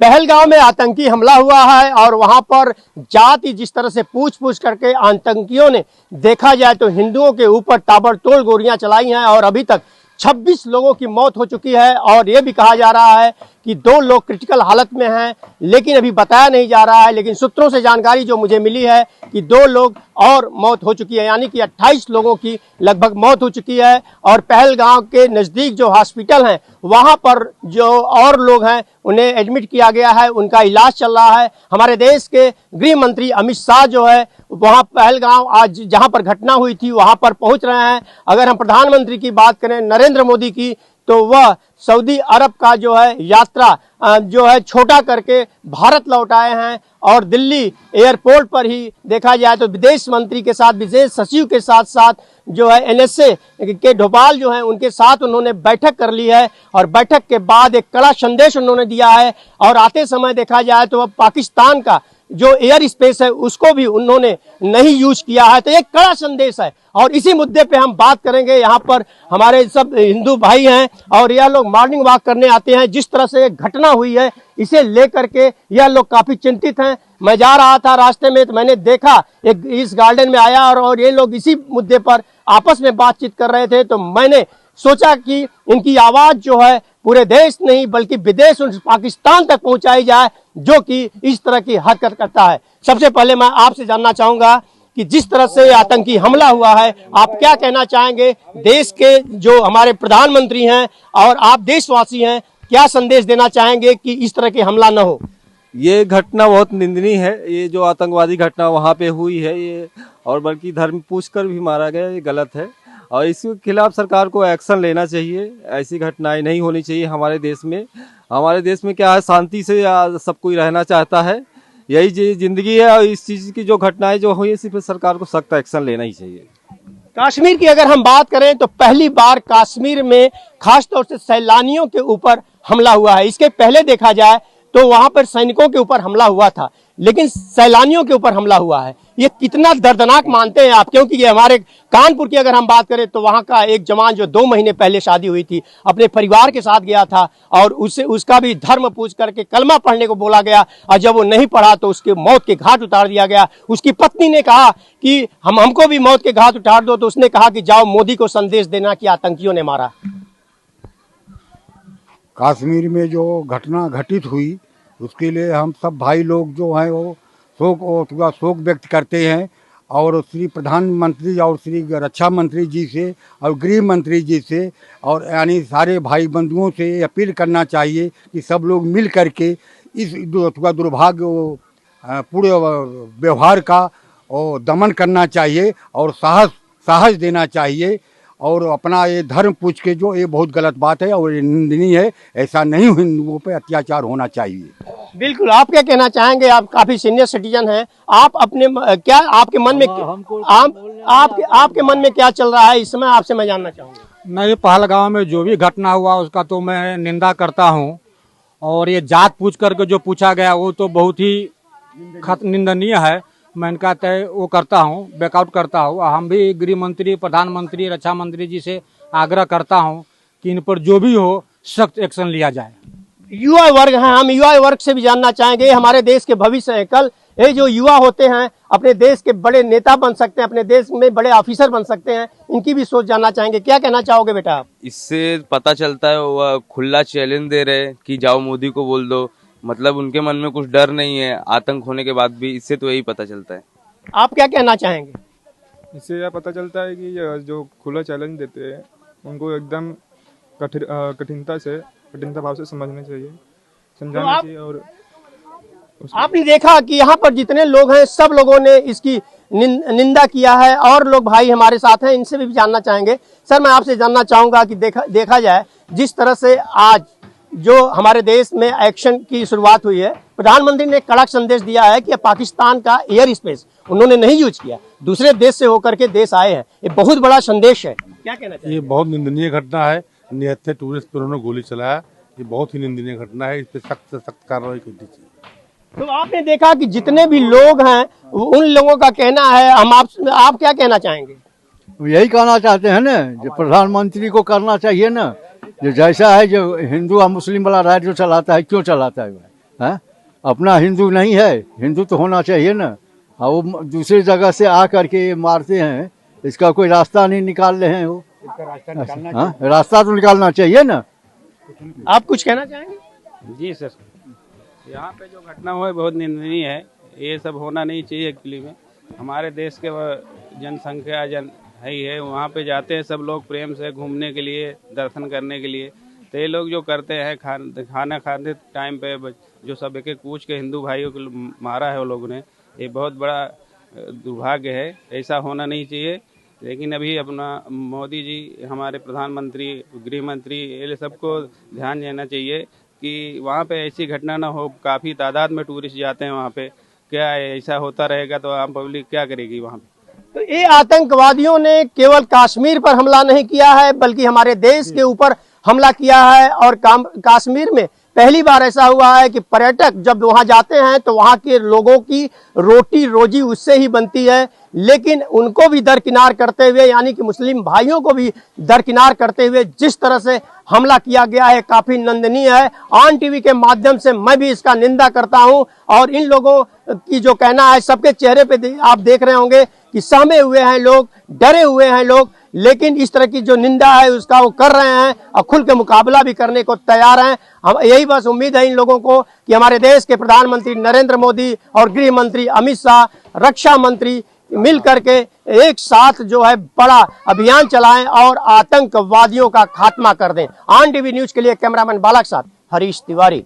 पहलगाम में आतंकी हमला हुआ है और वहां पर जाति जिस तरह से पूछ करके आतंकियों ने देखा जाए तो हिंदुओं के ऊपर ताबड़तोड़ गोलियां चलाई हैं और अभी तक 26 लोगों की मौत हो चुकी है और ये भी कहा जा रहा है कि 2 लोग क्रिटिकल हालत में हैं, लेकिन अभी बताया नहीं जा रहा है। लेकिन सूत्रों से जानकारी जो मुझे मिली है कि 2 लोग और मौत हो चुकी है, यानी कि 28 लोगों की लगभग मौत हो चुकी है। और पहलगाम के नज़दीक जो हॉस्पिटल हैं वहां पर जो और लोग हैं उन्हें एडमिट किया गया है, उनका इलाज चल रहा है। हमारे देश के गृह मंत्री अमित शाह जो है वहां पहलगाम आज जहां पर घटना हुई थी वहां पर पहुंच रहे हैं। अगर हम प्रधानमंत्री की बात करें नरेंद्र मोदी की, तो वह सऊदी अरब का जो है यात्रा जो है छोटा करके भारत लौट आए हैं और दिल्ली एयरपोर्ट पर ही देखा जाए तो विदेश मंत्री के साथ, विदेश सचिव के साथ साथ जो है एनएसए के डोभाल जो है उनके साथ उन्होंने बैठक कर ली है और बैठक के बाद एक कड़ा संदेश उन्होंने दिया है। और आते समय देखा जाए तो अब पाकिस्तान का जो एयर स्पेस है उसको भी उन्होंने नहीं यूज किया है, तो एक कड़ा संदेश है। और इसी मुद्दे पे हम बात करेंगे। यहाँ पर हमारे सब हिंदू भाई हैं और यह लोग मॉर्निंग वॉक करने आते हैं। जिस तरह से घटना हुई है इसे लेकर के यह लोग काफी चिंतित हैं। मैं जा रहा था रास्ते में तो मैंने देखा एक इस गार्डन में आया और ये लोग इसी मुद्दे पर आपस में बातचीत कर रहे थे, तो मैंने सोचा कि इनकी आवाज जो है पूरे देश नहीं बल्कि विदेश पाकिस्तान तक पहुंचाई जाए जो कि इस तरह की हरकत करता है। सबसे पहले मैं आपसे जानना चाहूंगा कि जिस तरह से आतंकी हमला हुआ है आप क्या कहना चाहेंगे? देश के जो हमारे प्रधानमंत्री हैं और आप देशवासी हैं, क्या संदेश देना चाहेंगे कि इस तरह के हमला न हो? ये घटना बहुत निंदनीय है। ये जो आतंकवादी घटना वहाँ पे हुई है ये, और बल्कि धर्म पूछकर भी मारा गया, ये गलत है और इसके खिलाफ सरकार को एक्शन लेना चाहिए। ऐसी घटनाएं नहीं होनी चाहिए हमारे देश में। हमारे देश में क्या है, शांति से सब कोई रहना चाहता है, यही जिंदगी है। और इस चीज की जो घटनाएं जो हुई इसी पे सरकार को सख्त एक्शन लेना ही चाहिए। कश्मीर की अगर हम बात करें तो पहली बार कश्मीर में खासतौर से सैलानियों के ऊपर हमला हुआ है। इसके पहले देखा जाए तो वहां पर सैनिकों के ऊपर हमला हुआ था, लेकिन सैलानियों के ऊपर हमला हुआ है। ये कितना दर्दनाक मानते हैं आप? क्योंकि ये हमारे कानपुर की अगर हम बात करें तो वहां का एक जवान जो 2 महीने पहले शादी हुई थी अपने परिवार के साथ गया था और उसका भी धर्म पूछ करके कलमा पढ़ने को बोला गया और जब वो नहीं पढ़ा तो उसके मौत के घाट उतार दिया गया। उसकी पत्नी ने कहा कि हमको भी मौत के घाट उतार दो, तो उसने कहा कि जाओ मोदी को संदेश देना कि आतंकियों ने मारा। कश्मीर में जो घटना घटित हुई उसके लिए हम सब भाई लोग जो हैं वो शोक व्यक्त करते हैं और श्री प्रधानमंत्री और श्री रक्षा मंत्री जी से और गृह मंत्री जी से और यानी सारे भाई बंधुओं से अपील करना चाहिए कि सब लोग मिल करके इस दुर्भाग्य पूरे व्यवहार का दमन करना चाहिए और साहस देना चाहिए और अपना ये धर्म पूछ के जो ये बहुत गलत बात है और ये निंदनीय है। ऐसा नहीं हिंदुओं पे अत्याचार होना चाहिए। बिल्कुल, आप क्या कहना चाहेंगे? आप काफी सीनियर सिटीजन हैं, आप अपने क्या आपके मन में आपके मन में क्या चल रहा है इस समय? आपसे मैं जानना चाहूँगा। मैं पहलगाम में जो भी घटना हुआ उसका तो मैं निंदा करता हूँ और ये जात पूछ करके जो पूछा गया वो तो बहुत ही निंदनीय है। मैं इनका तय वो करता हूँ, बैकआउट करता हूँ। हम भी गृह मंत्री, प्रधानमंत्री, रक्षा मंत्री जी से आग्रह करता हूँ कि इन पर जो भी हो सख्त एक्शन लिया जाए। युवा वर्ग हैं, हम युवा वर्ग से भी जानना चाहेंगे। हमारे देश के भविष्य है। कल ये जो युवा होते हैं अपने देश के बड़े नेता बन सकते हैं, अपने देश में बड़े ऑफिसर बन सकते हैं, इनकी भी सोच जानना चाहेंगे। क्या कहना चाहोगे बेटा आप? इससे पता चलता है वह खुला चैलेंज दे रहे कि जाओ मोदी को बोल दो, मतलब उनके मन में कुछ डर नहीं है आतंक होने के बाद भी। इससे तो यही पता चलता है। आप क्या कहना चाहेंगे? इससे यह पता चलता है कि जो खुला चैलेंज देते हैं उनको एकदम कठिनता भाव से समझना चाहिए, समझाना चाहिए। और आपने देखा कि यहाँ पर जितने लोग हैं सब लोगों ने इसकी निंदा किया है और लोग भाई हमारे साथ हैं, इनसे भी जानना चाहेंगे। सर, मैं आपसे जानना चाहूंगा कि देखा जाए जिस तरह से आज जो हमारे देश में एक्शन की शुरुआत हुई है, प्रधानमंत्री ने कड़क संदेश दिया है कि पाकिस्तान का एयर स्पेस उन्होंने नहीं यूज किया, दूसरे देश से होकर के देश आए हैं। ये बहुत बड़ा संदेश है, क्या कहना चाहिए? ये बहुत निंदनीय घटना है। निहत्थे टूरिस्ट पर उन्होंने गोली चलाया, ये बहुत ही निंदनीय घटना है। इस पर सख्त से सख्त कार्रवाई करनी चाहिए। तो आपने देखा कि जितने भी लोग हैं उन लोगों का कहना है, आप क्या कहना चाहेंगे? यही कहना चाहते हैं ना, जो प्रधानमंत्री को करना चाहिए ना, जो जैसा है जो हिंदू और मुस्लिम वाला राज जो चलाता है, क्यों चलाता है भाई? है? अपना हिंदू नहीं है, हिंदू तो होना चाहिए ना। और वो दूसरी जगह से आ करके मारते हैं, इसका कोई रास्ता नहीं निकाल रहे हैं वो। रास्ता तो निकालना चाहिए ना। आप कुछ कहना चाहेंगे? जी सर, यहाँ पे जो घटना हुआ है बहुत निंदनीय है। ये सब होना नहीं चाहिए एक्चुअली में। हमारे देश के जनसंख्या है ही है, वहाँ पे जाते हैं सब लोग प्रेम से घूमने के लिए, दर्शन करने के लिए। तो ये लोग जो करते हैं खाना खाते टाइम पे जो सब एक एक पूछ के हिंदू भाइयों को मारा है वो लोगों ने, ये बहुत बड़ा दुर्भाग्य है। ऐसा होना नहीं चाहिए। लेकिन अभी अपना मोदी जी, हमारे प्रधानमंत्री, गृह मंत्री, ये सबको ध्यान देना चाहिए कि वहाँ पे ऐसी घटना ना हो। काफ़ी तादाद में टूरिस्ट जाते हैं वहाँ पे। क्या ऐसा होता रहेगा तो आम पब्लिक क्या करेगी वहाँ पे? तो ये आतंकवादियों ने केवल कश्मीर पर हमला नहीं किया है, बल्कि हमारे देश के ऊपर हमला किया है। और कश्मीर में पहली बार ऐसा हुआ है कि पर्यटक जब वहां जाते हैं तो वहां के लोगों की रोटी रोजी उससे ही बनती है, लेकिन उनको भी दरकिनार करते हुए, यानी कि मुस्लिम भाइयों को भी दरकिनार करते हुए जिस तरह से हमला किया गया है, काफी निंदनीय है। ऑन टीवी के माध्यम से मैं भी इसका निंदा करता हूं। और इन लोगों की जो कहना है, सबके चेहरे पे आप देख रहे होंगे कि सहमे हुए हैं लोग, डरे हुए हैं लोग, लेकिन इस तरह की जो निंदा है उसका वो कर रहे हैं और खुल के मुकाबला भी करने को तैयार हैं। हम यही बस उम्मीद है इन लोगों को कि हमारे देश के प्रधानमंत्री नरेंद्र मोदी और गृह मंत्री अमित शाह, रक्षा मंत्री मिल करके एक साथ जो है बड़ा अभियान चलाएं और आतंकवादियों का खात्मा कर दें। ऑन टीवी न्यूज के लिए कैमरामैन बालक साथ हरीश तिवारी।